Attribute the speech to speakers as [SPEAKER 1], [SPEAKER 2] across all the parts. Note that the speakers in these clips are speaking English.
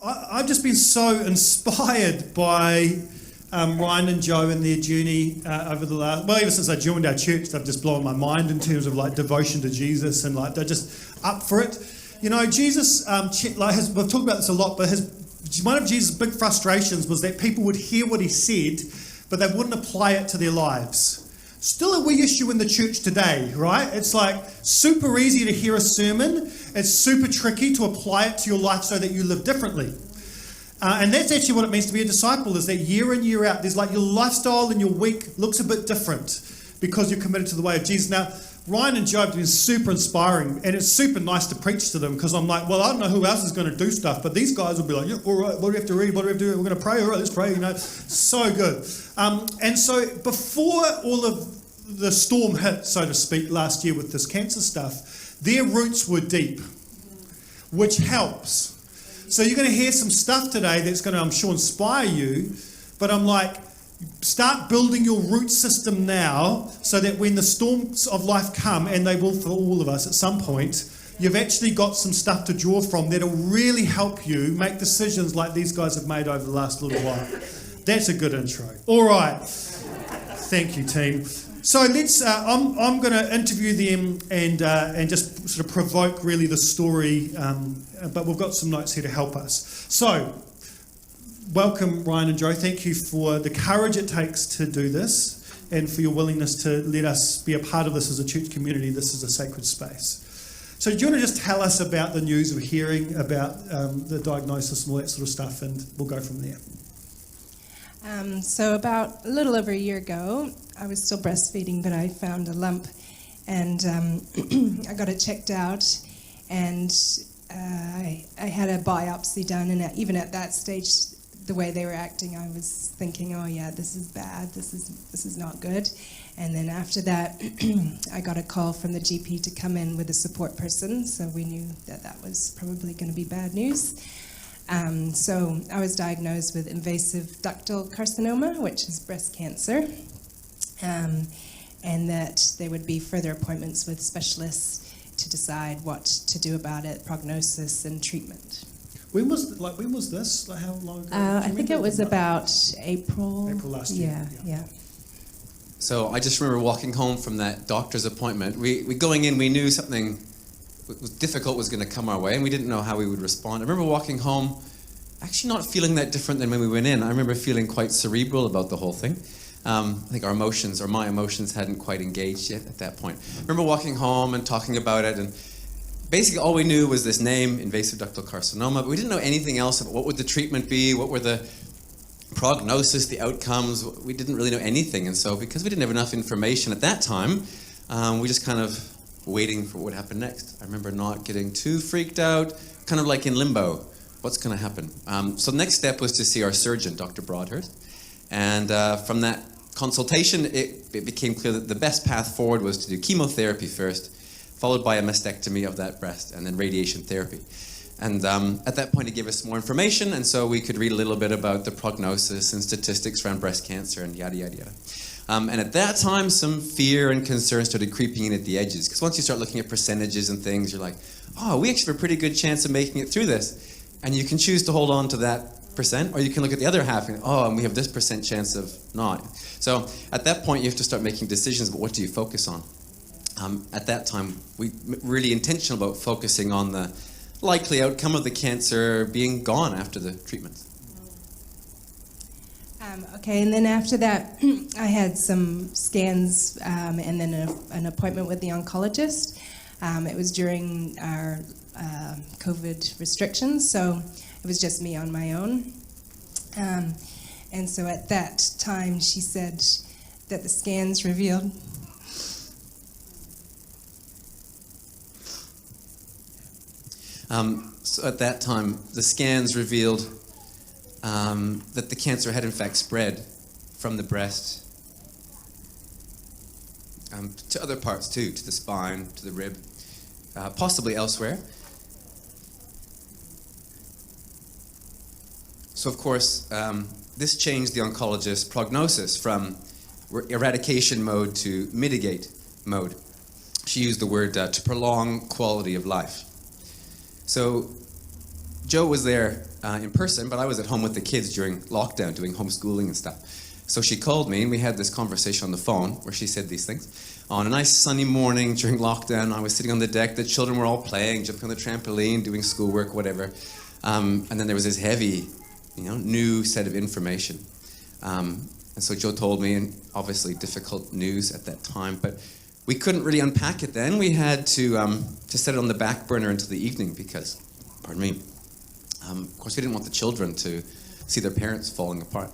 [SPEAKER 1] I've just been so inspired by Ryan and Joe and their journey over the last, well, ever since I joined our church, they've just blown my mind in terms of like devotion to Jesus, and like they're just up for it. You know, Jesus, we've talked about this a lot, but one of Jesus' big frustrations was that people would hear what he said, but they wouldn't apply it to their lives. Still a wee issue in the church today, right? It's like super easy to hear a sermon. It's super tricky to apply it to your life so that you live differently. And that's actually what it means to be a disciple, is that year in, year out, there's like your lifestyle and your week looks a bit different because you're committed to the way of Jesus. Now, Ryan and Joe have been super inspiring, and it's super nice to preach to them because I'm like, well, I don't know who else is going to do stuff, but these guys will be like, yeah, all right, what do we have to read? What do we have to do? We're going to pray. All right, let's pray, you know. So good. And so before all of the storm hit, so to speak, last year with this cancer stuff, their roots were deep, which helps. So you're going to hear some stuff today that's going to, I'm sure, inspire you, but I'm like, start building your root system now so that when the storms of life come, and they will for all of us at some point, you've actually got some stuff to draw from that'll really help you make decisions like these guys have made over the last little while. That's a good intro. All right. Thank you, team. So let's. I'm going to interview them and just sort of provoke really the story, but we've got some notes here to help us. So, welcome, Ryan and Joe. Thank you for the courage it takes to do this, and for your willingness to let us be a part of this as a church community. This is a sacred space. So, do you want to just tell us about the news of hearing about the diagnosis and all that sort of stuff, and we'll go from there.
[SPEAKER 2] So about a little over a year ago, I was still breastfeeding, but I found a lump, and I got it checked out, and I had a biopsy done, and even at that stage, the way they were acting, I was thinking, oh yeah, this is bad, this is not good. And then after that, I got a call from the GP to come in with a support person, so we knew that that was probably going to be bad news. So I was diagnosed with invasive ductal carcinoma, which is breast cancer, and that there would be further appointments with specialists to decide what to do about it, prognosis and treatment.
[SPEAKER 1] When was this? Like how long ago?
[SPEAKER 2] I think it was about April.
[SPEAKER 1] April last year.
[SPEAKER 2] Yeah.
[SPEAKER 3] So I just remember walking home from that doctor's appointment. We going in, we knew something was difficult was going to come our way, and we didn't know how we would respond. I remember walking home, actually not feeling that different than when we went in. I remember feeling quite cerebral about the whole thing. I think our emotions, or my emotions, hadn't quite engaged yet at that point. I remember walking home and talking about it, and basically all we knew was this name, invasive ductal carcinoma, but we didn't know anything else about what would the treatment be, what were the prognosis, the outcomes. We didn't really know anything, and so because we didn't have enough information at that time, we just kind of waiting for what would happen next. I remember not getting too freaked out, kind of like in limbo. What's going to happen? So the next step was to see our surgeon, Dr. Broadhurst. And from that consultation, it became clear that the best path forward was to do chemotherapy first, followed by a mastectomy of that breast, and then radiation therapy. And at that point, he gave us more information, and so we could read a little bit about the prognosis and statistics around breast cancer and yada, yada, yada. And at that time, some fear and concern started creeping in at the edges. Because once you start looking at percentages and things, you're like, oh, we actually have a pretty good chance of making it through this. And you can choose to hold on to that percent, or you can look at the other half and, and we have this % chance of not. So at that point, you have to start making decisions about what do you focus on. At that time, we were really intentional about focusing on the likely outcome of the cancer being gone after the treatment.
[SPEAKER 2] Okay, and then after that, I had some scans and then an appointment with the oncologist. It was during our COVID restrictions, so it was just me on my own. And so at that time, she said that the scans revealed
[SPEAKER 3] So at that time, the scans revealed that the cancer had in fact spread from the breast to other parts too, to the spine, to the rib, possibly elsewhere. So of course, this changed the oncologist's prognosis from eradication mode to mitigate mode. She used the word to prolong quality of life. So Joe was there in person, but I was at home with the kids during lockdown doing homeschooling and stuff. So she called me and we had this conversation on the phone where she said these things. On a nice sunny morning during lockdown, I was sitting on the deck, the children were all playing, jumping on the trampoline, doing schoolwork, whatever. And then there was this heavy, new set of information. And so Joe told me, and obviously difficult news at that time, but we couldn't really unpack it then. We had to set it on the back burner until the evening because, of course we didn't want the children to see their parents falling apart.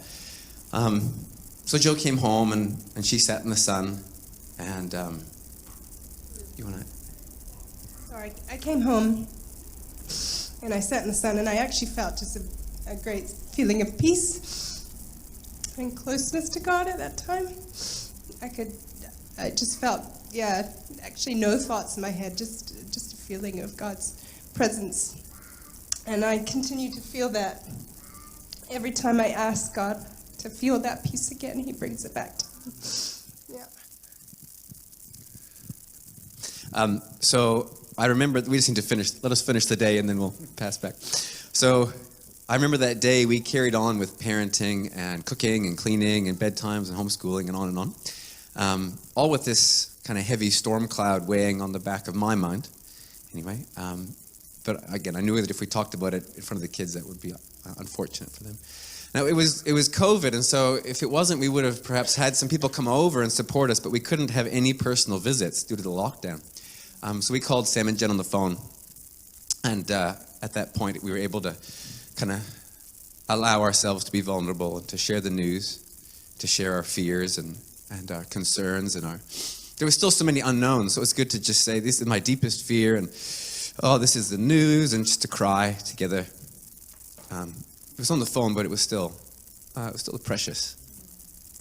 [SPEAKER 3] So Joe came home and she sat in the sun and
[SPEAKER 2] Sorry, I came home and I sat in the sun and I actually felt just a great feeling of peace and closeness to God at that time. I just felt, actually no thoughts in my head, just a feeling of God's presence. And I continue to feel that every time I ask God to feel that peace again, He brings it back to me. Yeah.
[SPEAKER 3] So I remember, we just need to let us finish the day and then we'll pass back. So I remember that day we carried on with parenting and cooking and cleaning and bedtimes and homeschooling and on. All with this kind of heavy storm cloud weighing on the back of my mind. Anyway, but again, I knew that if we talked about it in front of the kids, that would be unfortunate for them. Now, it was COVID, and so if it wasn't, we would have perhaps had some people come over and support us, but we couldn't have any personal visits due to the lockdown. So we called Sam and Jen on the phone, and at that point, we were able to kind of allow ourselves to be vulnerable and to share the news, to share our fears and our concerns and there was still so many unknowns, so it was good to just say, this is my deepest fear, and this is the news, and just to cry together. It was on the phone, but it was still a precious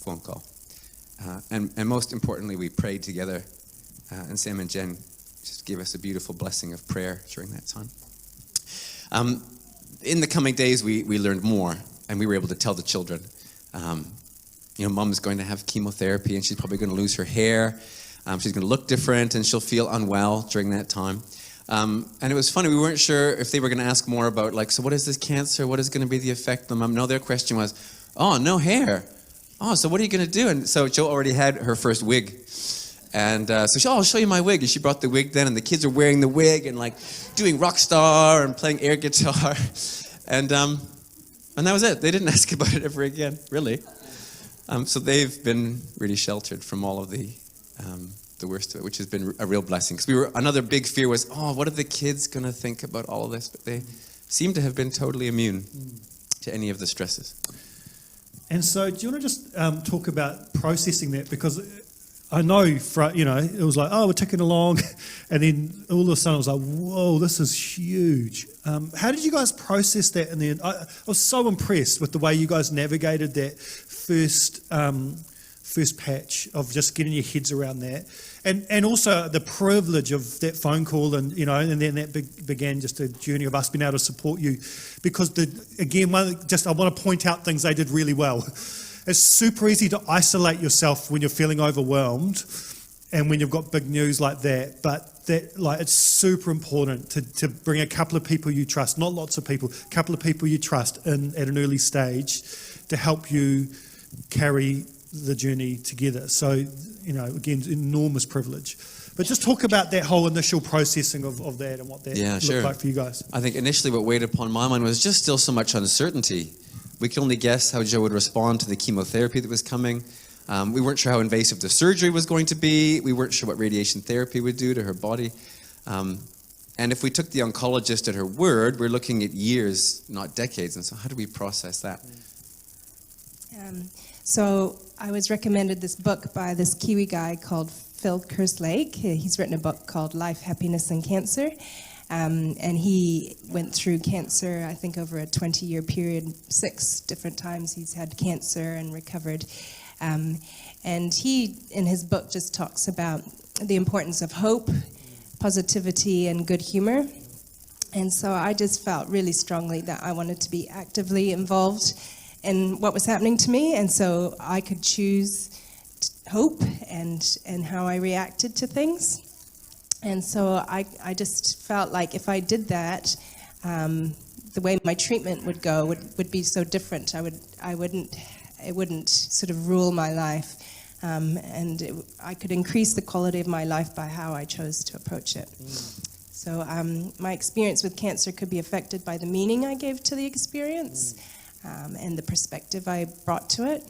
[SPEAKER 3] phone call. And most importantly, we prayed together, and Sam and Jen just gave us a beautiful blessing of prayer during that time. In the coming days, we learned more, and we were able to tell the children, Mom's going to have chemotherapy, and she's probably going to lose her hair. She's going to look different, and she'll feel unwell during that time. And it was funny, we weren't sure if they were going to ask more about, so what is this cancer? What is going to be the effect on Mom? No, their question was, no hair. So what are you going to do? And so Jo already had her first wig. And so I'll show you my wig. And she brought the wig then, and the kids are wearing the wig and doing rock star and playing air guitar. And that was it. They didn't ask about it ever again, really. So they've been really sheltered from all of the worst of it, which has been a real blessing. Because another big fear was, what are the kids going to think about all of this? But they seem to have been totally immune to any of the stresses.
[SPEAKER 1] And so do you want to just talk about processing that? Because I know, it was we're ticking along, and then all of a sudden it was like, whoa, this is huge. How did you guys process that in the end? I was so impressed with the way you guys navigated that first patch of just getting your heads around that, and also the privilege of that phone call, and and then that began just a journey of us being able to support you, because I want to point out things they did really well. It's super easy to isolate yourself when you're feeling overwhelmed, and when you've got big news like that. But it's super important to bring a couple of people you trust, not lots of people, a couple of people you trust in at an early stage to help you carry the journey together. So, again, enormous privilege. But just talk about that whole initial processing of that and what that looked like for you guys.
[SPEAKER 3] I think initially what weighed upon my mind was just still so much uncertainty. We could only guess how Joe would respond to the chemotherapy that was coming. We weren't sure how invasive the surgery was going to be. We weren't sure what radiation therapy would do to her body. And if we took the oncologist at her word, we're looking at years, not decades. And so how do we process that?
[SPEAKER 2] So I was recommended this book by this Kiwi guy called Phil Kerslake. He's written a book called Life, Happiness and Cancer. And he went through cancer, I think, over a 20-year period. 6 different times he's had cancer and recovered. And he, in his book, just talks about the importance of hope, positivity, and good humor. And so I just felt really strongly that I wanted to be actively involved in what was happening to me, and so I could choose hope and how I reacted to things. And so I just felt like if I did that, the way my treatment would go would be so different. It wouldn't sort of rule my life, I could increase the quality of my life by how I chose to approach it. So my experience with cancer could be affected by the meaning I gave to the experience and the perspective I brought to it.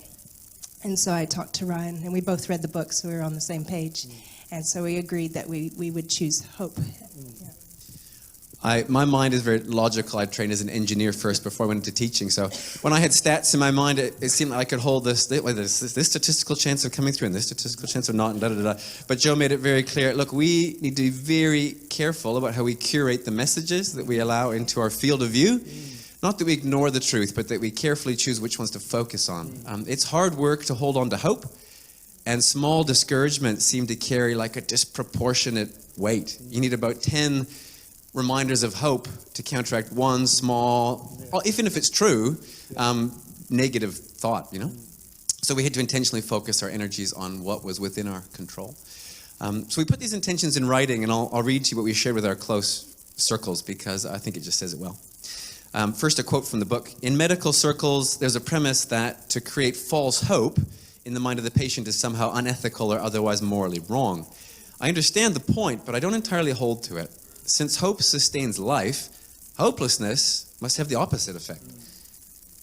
[SPEAKER 2] And so I talked to Ryan, and we both read the book, so we were on the same page. And so we agreed that we would choose hope. Yeah.
[SPEAKER 3] My mind is very logical. I trained as an engineer first before I went into teaching. So when I had stats in my mind, it seemed like I could hold this statistical chance of coming through and this statistical chance of not, and da-da-da-da. But Joe made it very clear, look, we need to be very careful about how we curate the messages that we allow into our field of view. Not that we ignore the truth, but that we carefully choose which ones to focus on. It's hard work to hold on to hope, and small discouragements seem to carry like a disproportionate weight. You need about 10 reminders of hope to counteract one small, even if it's true, negative thought, you know? So we had to intentionally focus our energies on what was within our control. So we put these intentions in writing, and I'll read to you what we shared with our close circles, because I think it just says it well. First, a quote from the book. In medical circles, there's a premise that to create false hope in the mind of the patient is somehow unethical or otherwise morally wrong. I understand the point, but I don't entirely hold to it. Since hope sustains life, hopelessness must have the opposite effect.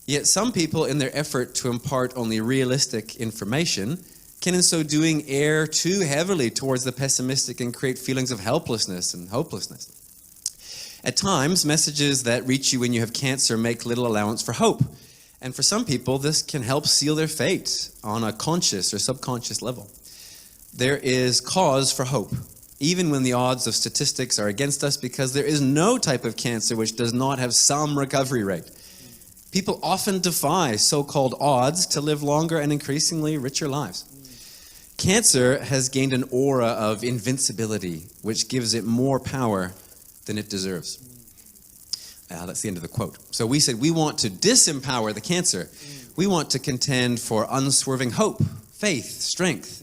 [SPEAKER 3] Yet some people, in their effort to impart only realistic information, can in so doing err too heavily towards the pessimistic and create feelings of helplessness and hopelessness. At times, messages that reach you when you have cancer make little allowance for hope. And for some people, this can help seal their fate on a conscious or subconscious level. There is cause for hope, even when the odds of statistics are against us, because there is no type of cancer which does not have some recovery rate. People often defy so-called odds to live longer and increasingly richer lives. Cancer has gained an aura of invincibility, which gives it more power than it deserves. That's the end of the quote. So we said we want to disempower the cancer. We want to contend for unswerving hope, faith, strength.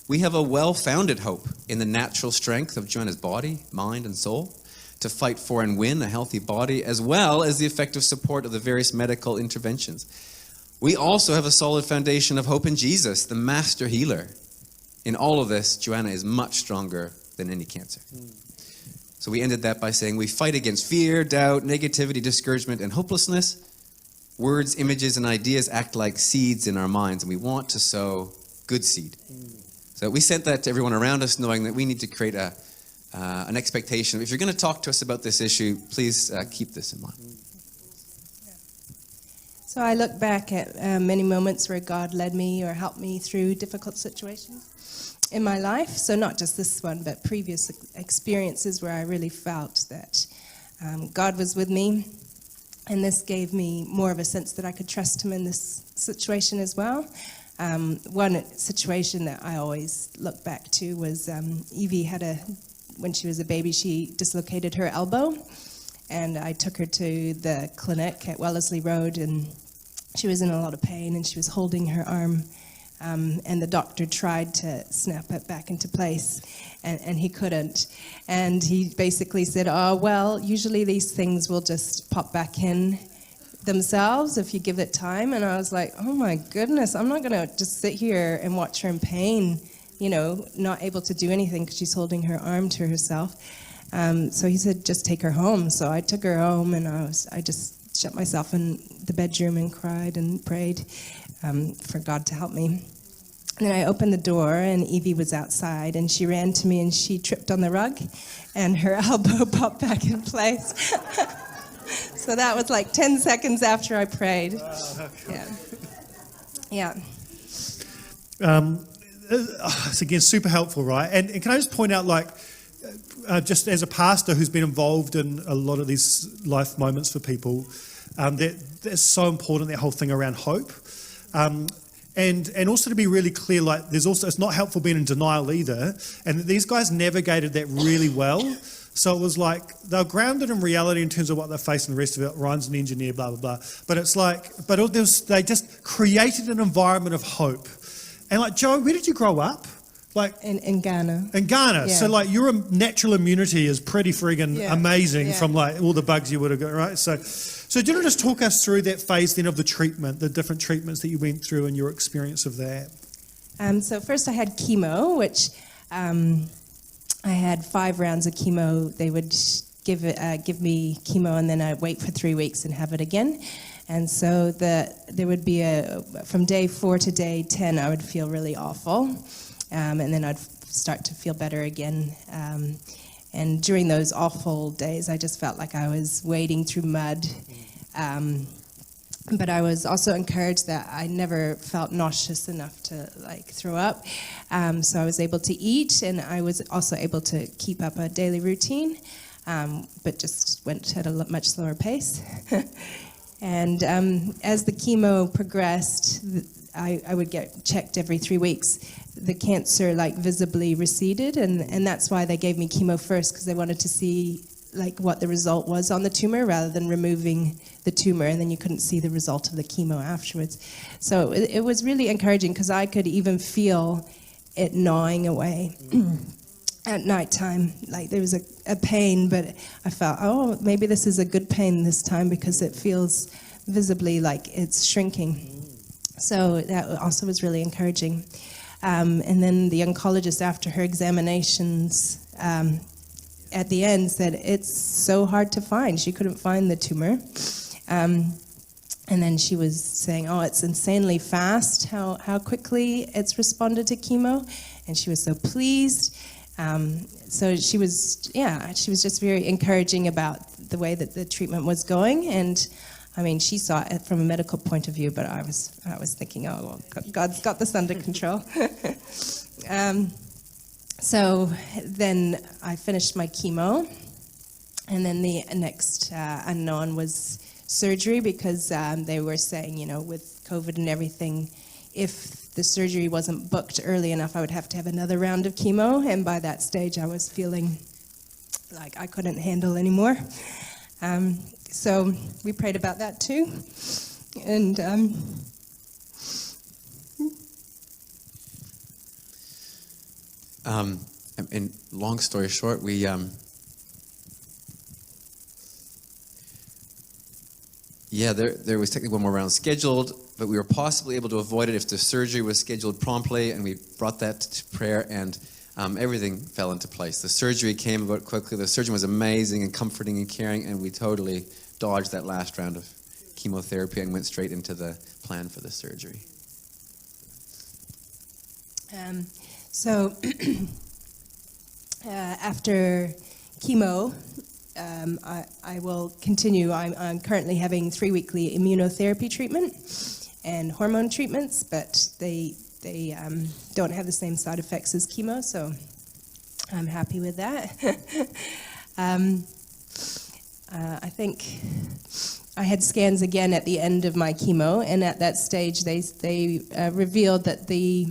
[SPEAKER 3] We have a well-founded hope in the natural strength of Joanna's body, mind, and soul to fight for and win a healthy body, as well as the effective support of the various medical interventions. We also have a solid foundation of hope in Jesus, the master healer. In all of this, Joanna is much stronger than any cancer. So we ended that by saying we fight against fear, doubt, negativity, discouragement, and hopelessness. Words, images, and ideas act like seeds in our minds, and we want to sow good seed. So we sent that to everyone around us, knowing that we need to create an expectation. If you're going to talk to us about this issue, please keep this in mind.
[SPEAKER 2] So I look back at many moments where God led me or helped me through difficult situations in my life. So not just this one, but previous experiences where I really felt that God was with me. And this gave me more of a sense that I could trust him in this situation as well. One situation that I always look back to was Evie when she was a baby, she dislocated her elbow. And I took her to the clinic at Wellesley Road, and she was in a lot of pain, and she was holding her arm. And the doctor tried to snap it back into place, and he couldn't. And he basically said, oh, well, usually these things will just pop back in themselves if you give it time. And I was like, oh my goodness, I'm not going to just sit here and watch her in pain, not able to do anything because she's holding her arm to herself. So he said, just take her home. So I took her home, and I just shut myself in the bedroom and cried and prayed for God to help me. And then I opened the door, and Evie was outside, and she ran to me, and she tripped on the rug, and her elbow popped back in place. So that was like 10 seconds after I prayed. Yeah.
[SPEAKER 1] It's again super helpful, right? And can I just point out, just as a pastor who's been involved in a lot of these life moments for people, that's so important, that whole thing around hope. And also to be really clear, it's not helpful being in denial either. And these guys navigated that really well. So it was like they're grounded in reality in terms of what they're facing. The rest of it, Ryan's an engineer, blah, blah, blah. But it's they just created an environment of hope. And Joe, where did you grow up?
[SPEAKER 2] In Ghana.
[SPEAKER 1] In Ghana. Yeah. So your natural immunity is pretty friggin' amazing from all the bugs you would have got, right? So So do you want to just talk us through that phase then of the treatment, the different treatments that you went through and your experience of that?
[SPEAKER 2] So first I had chemo, which I had 5 rounds of chemo. They would give me chemo, and then I'd wait for 3 weeks and have it again. And so there would be from day 4 to day 10, I would feel really awful, and then I'd start to feel better again. And during those awful days, I just felt like I was wading through mud. But I was also encouraged that I never felt nauseous enough to throw up. So I was able to eat, and I was also able to keep up a daily routine, but just went at a much slower pace. And as the chemo progressed, I would get checked every 3 weeks. The cancer visibly receded, and that's why they gave me chemo first, because they wanted to see what the result was on the tumor rather than removing the tumor, and then you couldn't see the result of the chemo afterwards. So it was really encouraging, because I could even feel it gnawing away at nighttime. There was a pain, but I felt, oh, maybe this is a good pain this time, because it feels visibly like it's shrinking. So that also was really encouraging. And then the oncologist, after her examinations, at the end said it's so hard to find. She couldn't find the tumor. And then she was saying, oh, it's insanely fast how quickly it's responded to chemo. And she was so pleased. So she was just very encouraging about the way that the treatment was going. And I mean, she saw it from a medical point of view, but I was thinking, oh, well, God's got this under control. So then I finished my chemo, and then the next unknown was surgery, because they were saying, with COVID and everything, if the surgery wasn't booked early enough, I would have to have another round of chemo, and by that stage I was feeling like I couldn't handle anymore. So we prayed about that too, and
[SPEAKER 3] and long story short, we there was technically one more round scheduled, but we were possibly able to avoid it if the surgery was scheduled promptly, and we brought that to prayer, and everything fell into place. The surgery came about quickly. The surgeon was amazing and comforting and caring, and we totally dodged that last round of chemotherapy and went straight into the plan for the surgery.
[SPEAKER 2] So after chemo, I will continue. I'm currently having 3 weekly immunotherapy treatment and hormone treatments, but they don't have the same side effects as chemo, so I'm happy with that. I think I had scans again at the end of my chemo, and at that stage they revealed that the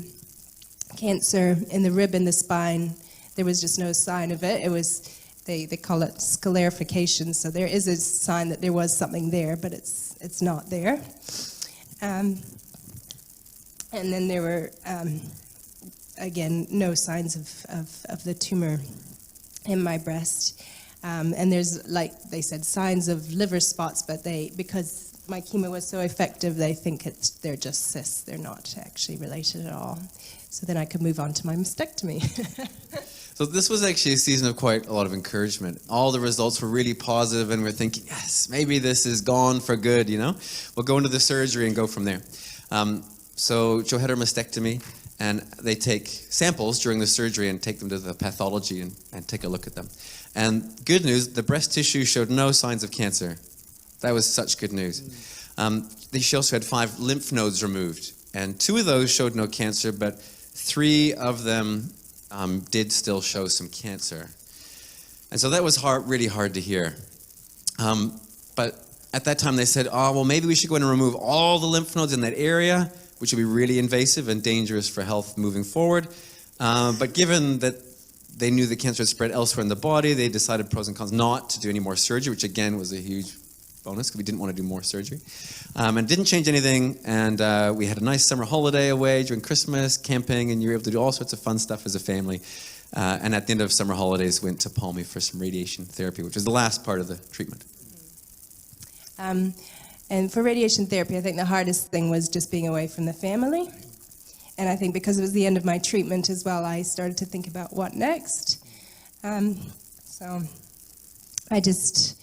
[SPEAKER 2] cancer in the rib and the spine, there was just no sign of it. It was, they call it sclerification, so there is a sign that there was something there, but it's not there. And then there were, again, no signs of the tumor in my breast. And there's, they said, signs of liver spots, but because my chemo was so effective, they think they're just cysts. They're not actually related at all. So then I could move on to my mastectomy.
[SPEAKER 3] So this was actually a season of quite a lot of encouragement. All the results were really positive, and we're thinking, yes, maybe this is gone for good, We'll go into the surgery and go from there. So Joe had her mastectomy, and they take samples during the surgery and take them to the pathology and take a look at them. And good news, the breast tissue showed no signs of cancer. That was such good news. She also had 5 lymph nodes removed, and 2 of those showed no cancer, but 3 of them did still show some cancer. And so that was really hard to hear. But at that time they said, oh, well, maybe we should go in and remove all the lymph nodes in that area, which would be really invasive and dangerous for health moving forward. But given that they knew the cancer had spread elsewhere in the body, they decided, pros and cons, not to do any more surgery, which again was a huge bonus because we didn't want to do more surgery. And it didn't change anything, and we had a nice summer holiday away during Christmas, camping, and you were able to do all sorts of fun stuff as a family. And at the end of summer holidays, went to Palmy for some radiation therapy, which was the last part of the treatment.
[SPEAKER 2] And for radiation therapy, I think the hardest thing was just being away from the family. And I think because it was the end of my treatment as well, I started to think about what next. So I just...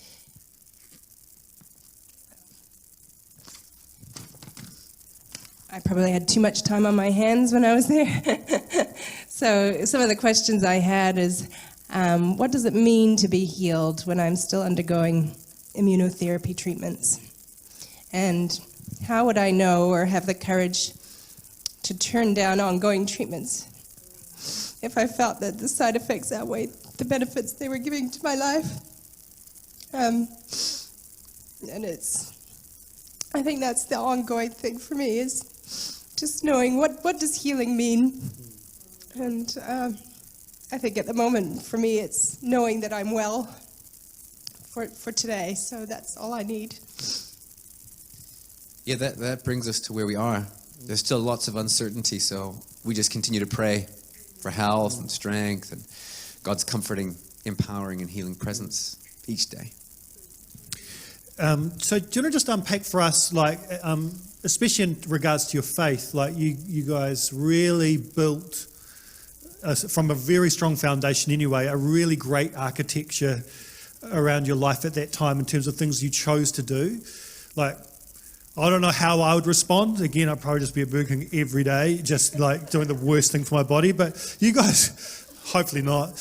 [SPEAKER 2] I probably had too much time on my hands when I was there. So some of the questions I had is, what does it mean to be healed when I'm still undergoing immunotherapy treatments? And how would I know or have the courage to turn down ongoing treatments if I felt that the side effects outweighed the benefits they were giving to my life? And I think that's the ongoing thing for me, is just knowing what does healing mean. And I think at the moment, for me, it's knowing that I'm well for today. So that's all I need.
[SPEAKER 3] Yeah, that brings us to where we are. There's still lots of uncertainty, so we just continue to pray for health and strength and God's comforting, empowering, and healing presence each day.
[SPEAKER 1] So do you want to just unpack for us, like, especially in regards to your faith, like you guys really built, from a very strong foundation anyway, a really great architecture around your life at that time in terms of things you chose to do. Like, I don't know how I would respond. Again, I'd probably just be at Burger King every day, just like doing the worst thing for my body. But you guys, hopefully not.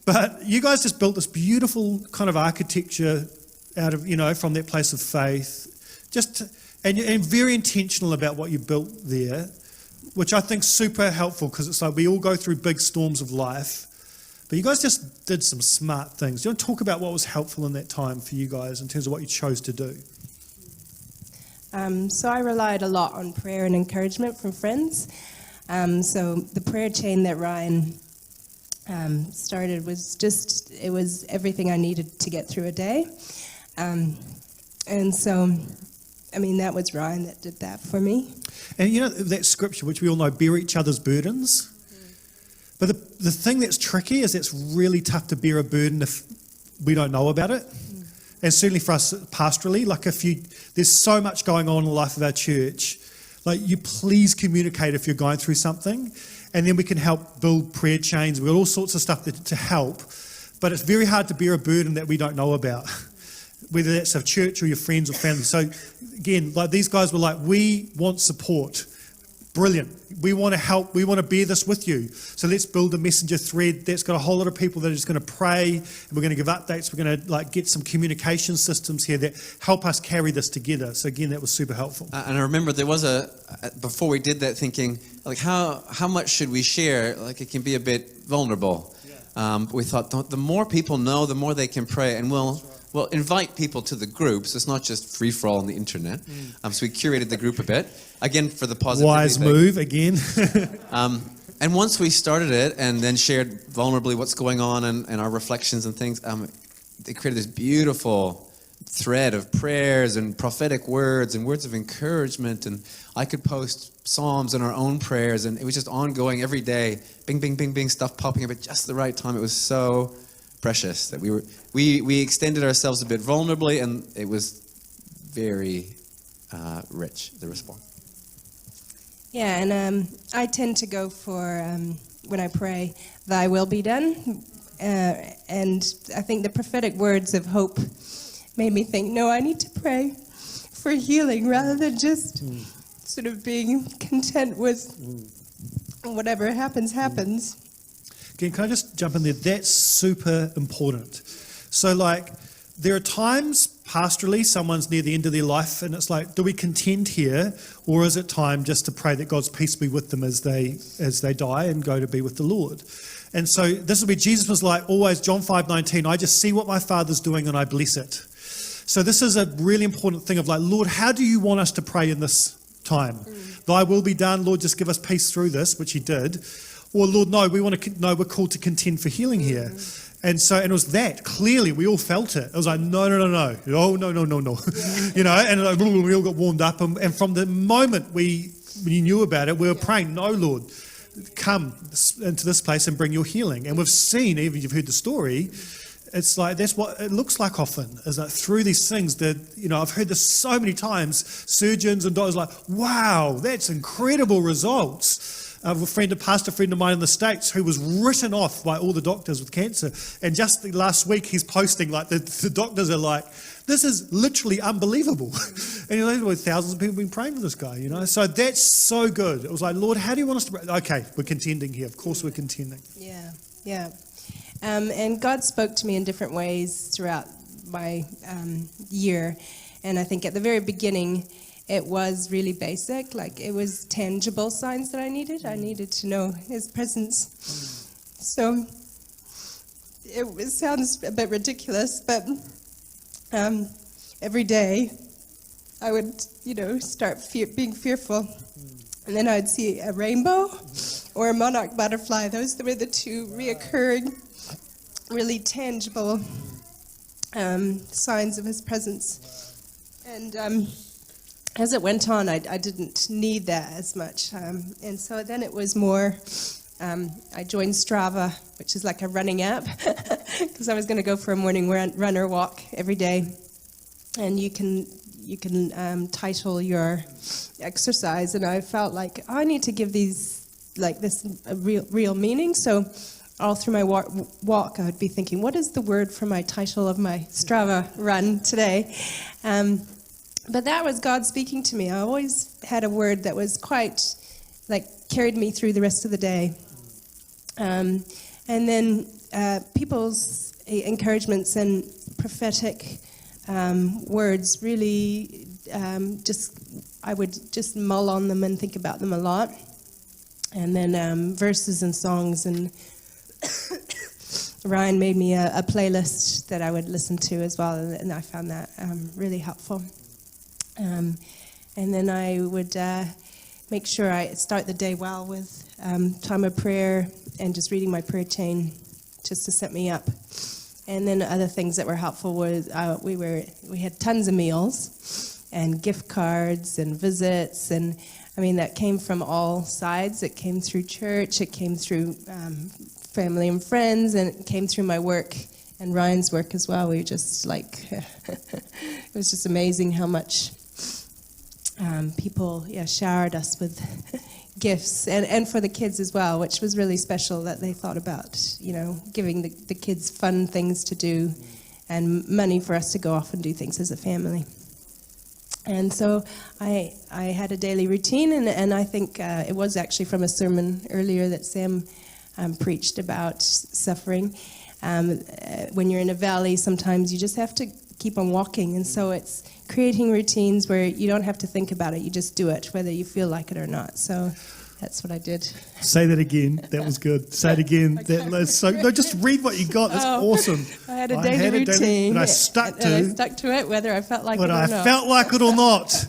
[SPEAKER 1] But you guys just built this beautiful kind of architecture out of, from that place of faith. And very intentional about what you built there, which I think is super helpful, because it's like we all go through big storms of life. But you guys just did some smart things. Do you want to talk about what was helpful in that time for you guys in terms of what you chose to do?
[SPEAKER 2] So I relied a lot on prayer and encouragement from friends. So the prayer chain that Ryan started was everything I needed to get through a day. And so, that was Ryan that did that for me.
[SPEAKER 1] And that scripture, which we all know, bear each other's burdens. But the thing that's tricky is it's really tough to bear a burden if we don't know about it. And certainly for us pastorally, like there's so much going on in the life of our church, like you please communicate if you're going through something, and then we can help build prayer chains. We've got all sorts of stuff to help, but it's very hard to bear a burden that we don't know about, whether that's a church or your friends or family. So again, like these guys were like, we want support. Brilliant. We want to help. We want to bear this with you. So let's build a messenger thread that's got a whole lot of people that are just going to pray, and we're going to give updates. We're going to get some communication systems here that help us carry this together. So again, that was super helpful.
[SPEAKER 3] And I remember there was before we did that, thinking like how much should we share? Like it can be a bit vulnerable. Yeah. We thought the more people know, the more they can pray, and we'll invite people to the group, so it's not just free-for-all on the internet. So we curated the group a bit, again, for the positivity
[SPEAKER 1] Wise
[SPEAKER 3] thing.
[SPEAKER 1] move, again.
[SPEAKER 3] And once we started it and then shared vulnerably what's going on and our reflections and things, they created this beautiful thread of prayers and prophetic words and words of encouragement. And I could post psalms and our own prayers, and it was just ongoing every day. Bing, bing, bing, bing, stuff popping up at just the right time. It was so precious that we extended ourselves a bit vulnerably, and it was very rich, the response.
[SPEAKER 2] Yeah, and I tend to go for, when I pray, thy will be done. And I think the prophetic words of hope made me think, no, I need to pray for healing rather than just sort of being content with whatever happens.
[SPEAKER 1] Again, can I just jump in there? That's super important. So, like, there are times pastorally someone's near the end of their life, and it's like, do we contend here, or is it time just to pray that God's peace be with them as they die and go to be with the Lord? And so this is where Jesus was like, always, John 5:19, I just see what my Father's doing and I bless it. So this is a really important thing of like, Lord, how do you want us to pray in this time? Thy will be done, Lord, just give us peace through this, which he did. Or Lord, no, we're called to contend for healing here. And it was that, clearly, we all felt it. It was like, no. Oh, no. And like, we all got warmed up. And from the moment we knew about it, we were praying, no, Lord, come into this place and bring your healing. And we've seen, even you've heard the story, It's like that's what it looks like often, is that through these things that, I've heard this so many times, surgeons and doctors like, wow, that's incredible results. I have a pastor friend of mine in the States who was written off by all the doctors with cancer. And just last week he's posting, like, the doctors are like, this is literally unbelievable. And thousands of people have been praying for this guy, So that's so good. It was like, Lord, how do you want us to pray? Okay, we're contending here. Of course we're contending.
[SPEAKER 2] Yeah. And God spoke to me in different ways throughout my year. And I think at the very beginning, it was really basic. Like, it was tangible signs that I needed. I needed to know his presence. So it sounds a bit ridiculous, but every day I would, start being fearful. And then I'd see a rainbow or a monarch butterfly. Those were the two reoccurring, really tangible signs of his presence. And as it went on, I didn't need that as much. And so then it was more, I joined Strava, which is like a running app, because I was going to go for a morning run or walk every day. And you can title your exercise, and I felt like I need to give these this a real meaning. So all through my walk, I would be thinking, what is the word for my title of my Strava run today? But that was God speaking to me. I always had a word that was quite, carried me through the rest of the day. And then people's encouragements and prophetic words really I would just mull on them and think about them a lot. And then verses and songs, and Ryan made me a playlist that I would listen to as well, and I found that really helpful. And then I would make sure I start the day well with time of prayer and just reading my prayer chain just to set me up. And then other things that were helpful was we had tons of meals and gift cards and visits, and that came from all sides. It came through church, it came through family and friends, and it came through my work and Ryan's work as well. We were just it was just amazing how much people showered us with gifts, and for the kids as well, which was really special that they thought about, giving the kids fun things to do and money for us to go off and do things as a family. And so I had a daily routine, and I think it was actually from a sermon earlier that Sam preached about suffering. When you're in a valley, sometimes you just have to keep on walking, and so it's creating routines where you don't have to think about it, you just do it, whether you feel like it or not. So that's what I did.
[SPEAKER 1] Say that again. That was good. Say it again. No, just read what you got. That's awesome.
[SPEAKER 2] I had a daily routine,
[SPEAKER 1] and I stuck
[SPEAKER 2] to it, whether I felt like it or not.
[SPEAKER 1] Whether I felt like it or not.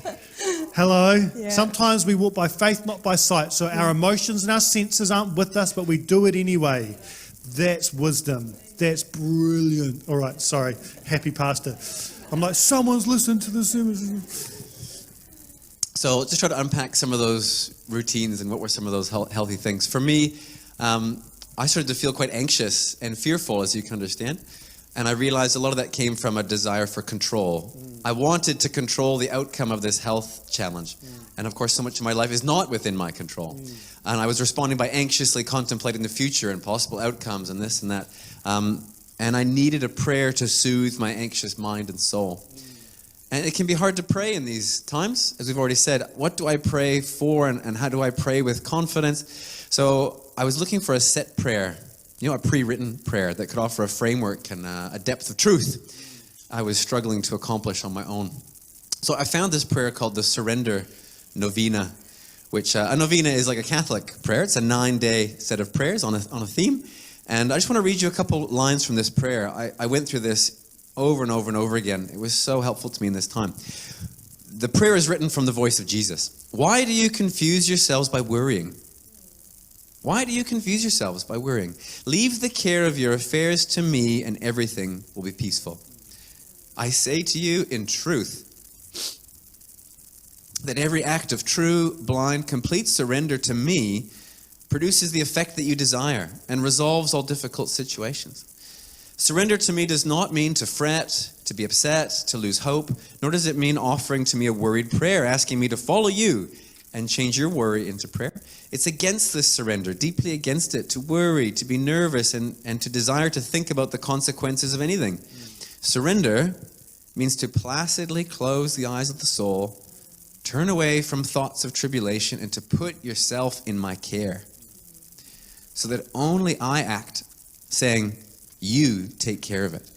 [SPEAKER 1] Hello.
[SPEAKER 2] Yeah.
[SPEAKER 1] Sometimes we walk by faith, not by sight. So our emotions and our senses aren't with us, but we do it anyway. That's wisdom. That's brilliant. All right, sorry. Happy pastor. I'm like, someone's listening to this.
[SPEAKER 3] So just try to unpack some of those routines and what were some of those healthy things. For me, I started to feel quite anxious and fearful, as you can understand. And I realized a lot of that came from a desire for control. I wanted to control the outcome of this health challenge. And of course, so much of my life is not within my control. And I was responding by anxiously contemplating the future and possible outcomes and this and that. And I needed a prayer to soothe my anxious mind and soul. And it can be hard to pray in these times. As we've already said, what do I pray for, and how do I pray with confidence? So I was looking for a set prayer, a pre-written prayer that could offer a framework and a depth of truth I was struggling to accomplish on my own. So I found this prayer called the Surrender Novena, which a novena is like a Catholic prayer. It's a 9-day set of prayers on a theme. And I just want to read you a couple lines from this prayer. I went through this over and over and over again. It was so helpful to me in this time. The prayer is written from the voice of Jesus. Why do you confuse yourselves by worrying? Why do you confuse yourselves by worrying? Leave the care of your affairs to me, and everything will be peaceful. I say to you in truth that every act of true, blind, complete surrender to me produces the effect that you desire and resolves all difficult situations. Surrender to me does not mean to fret, to be upset, to lose hope, nor does it mean offering to me a worried prayer, asking me to follow you and change your worry into prayer. It's against this surrender, deeply against it, to worry, to be nervous, and to desire to think about the consequences of anything. Surrender means to placidly close the eyes of the soul, turn away from thoughts of tribulation, and to put yourself in my care, so that only I act, saying, you take care of it.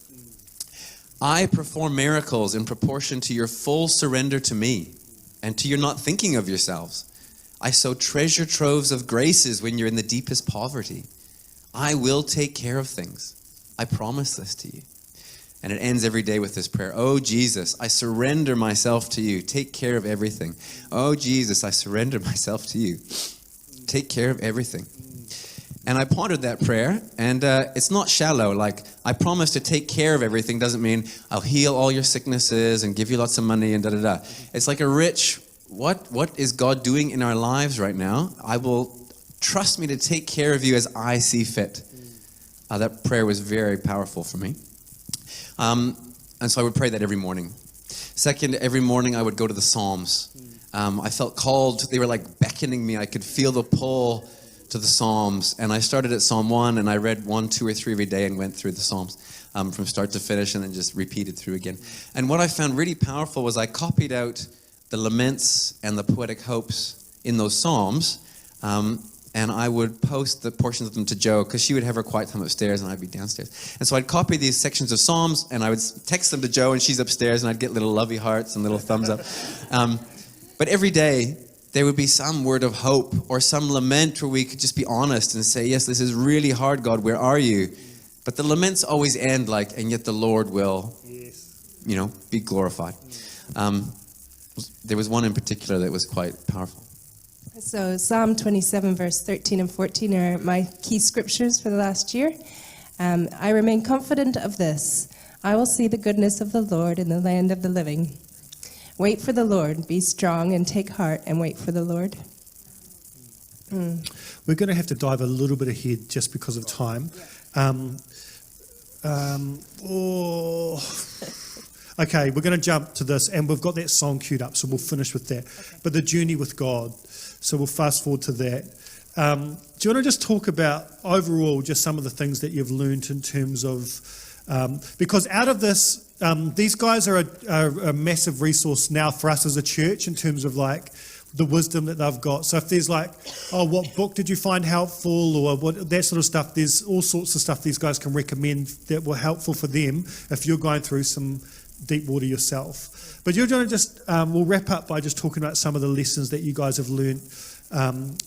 [SPEAKER 3] I perform miracles in proportion to your full surrender to me and to your not thinking of yourselves. I sow treasure troves of graces when you're in the deepest poverty. I will take care of things. I promise this to you. And it ends every day with this prayer. Oh, Jesus, I surrender myself to you. Take care of everything. Oh, Jesus, I surrender myself to you. Take care of everything. And I pondered that prayer, and it's not shallow. Like, I promise to take care of everything doesn't mean I'll heal all your sicknesses and give you lots of money and da-da-da. It's like a rich, what is God doing in our lives right now? I will trust me to take care of you as I see fit. That prayer was very powerful for me. And so I would pray that every morning. Second, every morning I would go to the Psalms. I felt called. They were like beckoning me. I could feel the pull to the Psalms, and I started at Psalm 1, and I read 1, 2, or 3 every day and went through the Psalms from start to finish, and then just repeated through again. And what I found really powerful was I copied out the laments and the poetic hopes in those Psalms, and I would post the portions of them to Jo, because she would have her quiet time upstairs and I'd be downstairs. And so I'd copy these sections of Psalms, and I would text them to Jo, and she's upstairs, and I'd get little lovey hearts and little thumbs up. But every day, there would be some word of hope or some lament where we could just be honest and say, yes, this is really hard, God, where are you? But the laments always end like, and yet the Lord will, be glorified. There was one in particular that was quite powerful.
[SPEAKER 2] So Psalm 27, verse 13 and 14 are my key scriptures for the last year. I remain confident of this. I will see the goodness of the Lord in the land of the living. Wait for the Lord. Be strong and take heart and wait for the Lord.
[SPEAKER 1] We're going to have to dive a little bit ahead just because of time. Okay, we're going to jump to this, and we've got that song queued up, so we'll finish with that. Okay. But the journey with God, so we'll fast forward to that. Do you want to just talk about overall just some of the things that you've learned in terms of, because out of this, these guys are a massive resource now for us as a church in terms of like the wisdom that they've got. So if there's like, what book did you find helpful, or what, that sort of stuff, there's all sorts of stuff these guys can recommend that were helpful for them if you're going through some deep water yourself. But you're going to just, we'll wrap up by just talking about some of the lessons that you guys have learned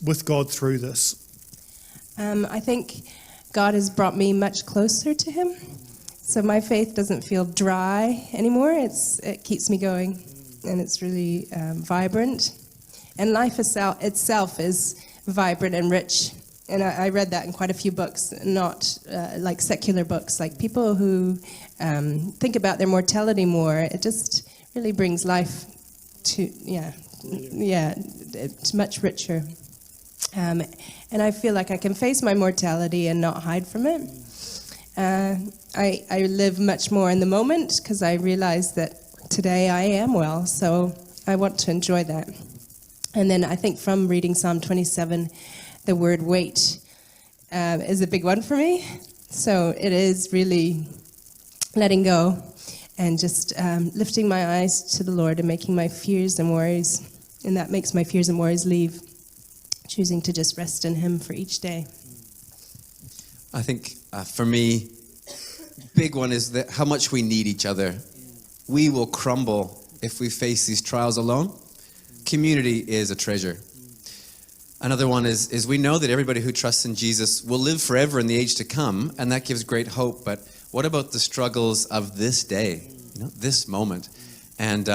[SPEAKER 1] with God through this.
[SPEAKER 2] I think God has brought me much closer to Him. So my faith doesn't feel dry anymore. It keeps me going, and it's really vibrant. And life itself is vibrant and rich. And I read that in quite a few books, not like secular books, like people who think about their mortality more. It just really brings life to, it's much richer. And I feel like I can face my mortality and not hide from it. I live much more in the moment because I realize that today I am well, so I want to enjoy that. And then I think from reading Psalm 27, the word wait is a big one for me. So it is really letting go and just lifting my eyes to the Lord and making my fears and worries, and that makes my fears and worries leave, choosing to just rest in Him for each day.
[SPEAKER 3] I think for me, big one is that how much we need each other. We will crumble if we face these trials alone. Community is a treasure. Another one is we know that everybody who trusts in Jesus will live forever in the age to come, and that gives great hope. But what about the struggles of this day, this moment? And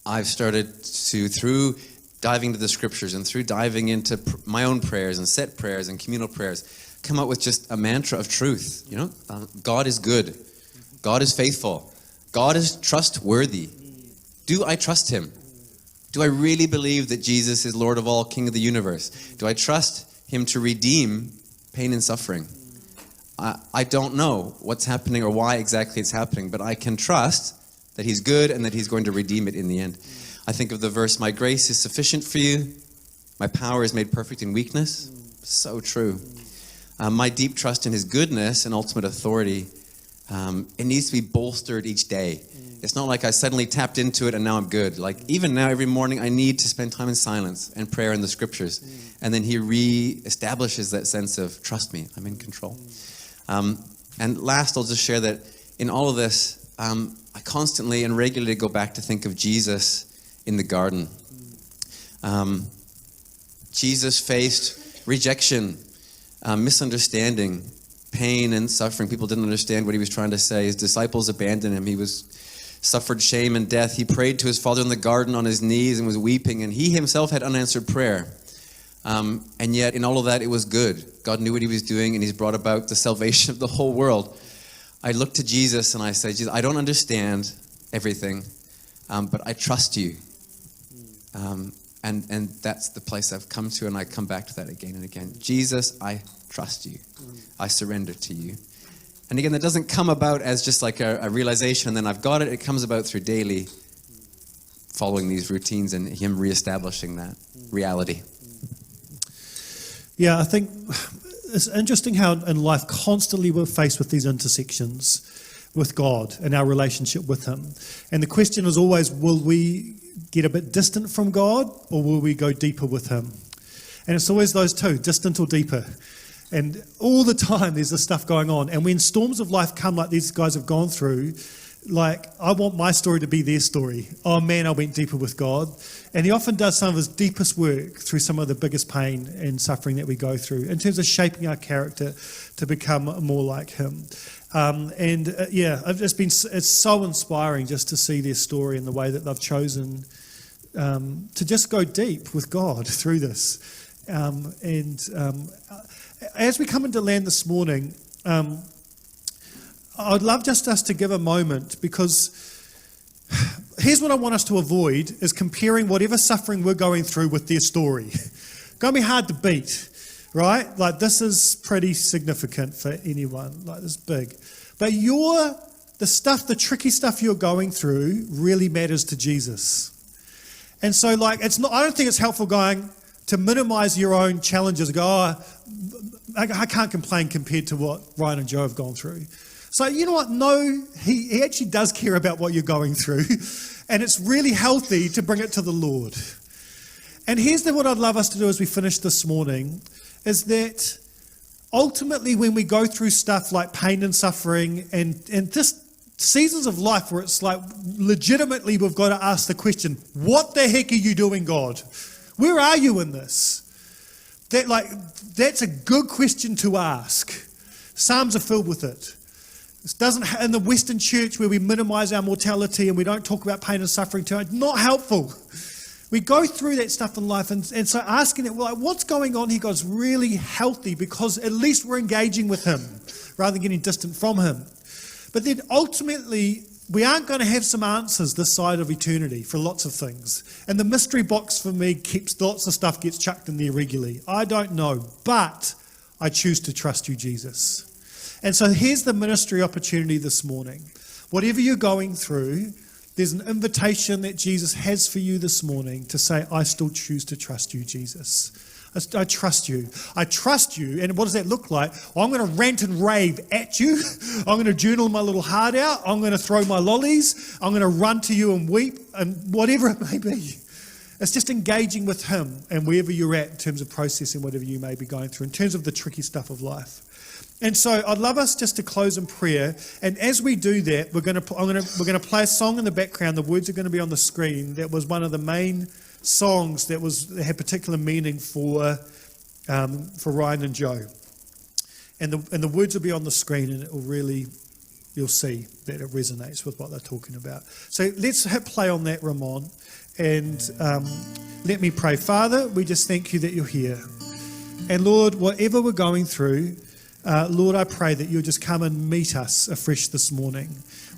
[SPEAKER 3] I've started to, through diving into the scriptures and through diving into my own prayers and set prayers and communal prayers, come up with just a mantra of truth. God is good. God is faithful. God is trustworthy. Do I trust Him? Do I really believe that Jesus is Lord of all, King of the universe? Do I trust Him to redeem pain and suffering? I don't know what's happening or why exactly it's happening, but I can trust that he's good and that he's going to redeem it in the end. I think of the verse, my grace is sufficient for you. My power is made perfect in weakness. So true. My deep trust in his goodness and ultimate authority, it needs to be bolstered each day. It's not like I suddenly tapped into it and now I'm good. Like even now, every morning, I need to spend time in silence and prayer in the scriptures. And then he re-establishes that sense of, trust me, I'm in control. And last, I'll just share that in all of this, I constantly and regularly go back to think of Jesus in the garden. Jesus faced rejection, misunderstanding, pain and suffering. People didn't understand what he was trying to say. His disciples abandoned him. He suffered shame and death. He prayed to his Father in the garden on his knees and was weeping, and he himself had unanswered prayer. And yet in all of that, it was good. God knew what he was doing, and he's brought about the salvation of the whole world. I look to Jesus and I say, Jesus, I don't understand everything, but I trust you. And that's the place I've come to, and I come back to that again and again. Jesus, I trust you. I surrender to you. And again, that doesn't come about as just like a realization and then I've got it. It comes about through daily following these routines and him reestablishing that reality.
[SPEAKER 1] Yeah, I think it's interesting how in life constantly we're faced with these intersections with God and our relationship with him. And the question is always, will we get a bit distant from God or will we go deeper with him? And it's always those two, distant or deeper. And all the time there's this stuff going on. And when storms of life come like these guys have gone through, like I want my story to be their story. Oh man, I went deeper with God. And he often does some of his deepest work through some of the biggest pain and suffering that we go through in terms of shaping our character to become more like him. It's so inspiring just to see their story and the way that they've chosen to just go deep with God through this. As we come into land this morning, I'd love just us to give a moment, because here's what I want us to avoid is comparing whatever suffering we're going through with their story. It's going to be hard to beat, right? Like this is pretty significant for anyone, like this big. But the tricky stuff you're going through really matters to Jesus. And so I don't think it's helpful to minimize your own challenges and go, I can't complain compared to what Ryan and Joe have gone through. So you know what? No, he actually does care about what you're going through. And it's really healthy to bring it to the Lord. And here's what I'd love us to do as we finish this morning, is that ultimately when we go through stuff like pain and suffering and just seasons of life where it's like legitimately we've got to ask the question, what the heck are you doing, God? Where are you in this? That's a good question to ask. Psalms are filled with it. This doesn't, in the Western church where we minimize our mortality and we don't talk about pain and suffering too much, not helpful. We go through that stuff in life, and so asking it, what's going on here, God's really healthy, because at least we're engaging with him rather than getting distant from him. But then ultimately, we aren't going to have some answers this side of eternity for lots of things. And the mystery box for me keeps lots of stuff gets chucked in there regularly. I don't know, but I choose to trust you, Jesus. And so here's the ministry opportunity this morning. Whatever you're going through, there's an invitation that Jesus has for you this morning to say, I still choose to trust you, Jesus. I trust you. I trust you. And what does that look like? Well, I'm going to rant and rave at you. I'm going to journal my little heart out. I'm going to throw my lollies. I'm going to run to you and weep, and whatever it may be. It's just engaging with him and wherever you're at in terms of processing whatever you may be going through, in terms of the tricky stuff of life. And so I'd love us just to close in prayer. And as we do that, we're going to play a song in the background. The words are going to be on the screen. That was one of the main songs that had particular meaning for Ryan and Joe. And the words will be on the screen, and it will really, you'll see that it resonates with what they're talking about. So let's hit play on that, Ramon, and let me pray. Father, we just thank you that you're here. And Lord, whatever we're going through, Lord, I pray that you'll just come and meet us afresh this morning.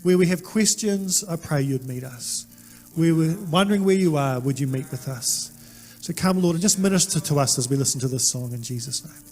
[SPEAKER 1] Where we have questions, I pray you'd meet us. Where we're wondering where you are, would you meet with us? So come, Lord, and just minister to us as we listen to this song in Jesus' name.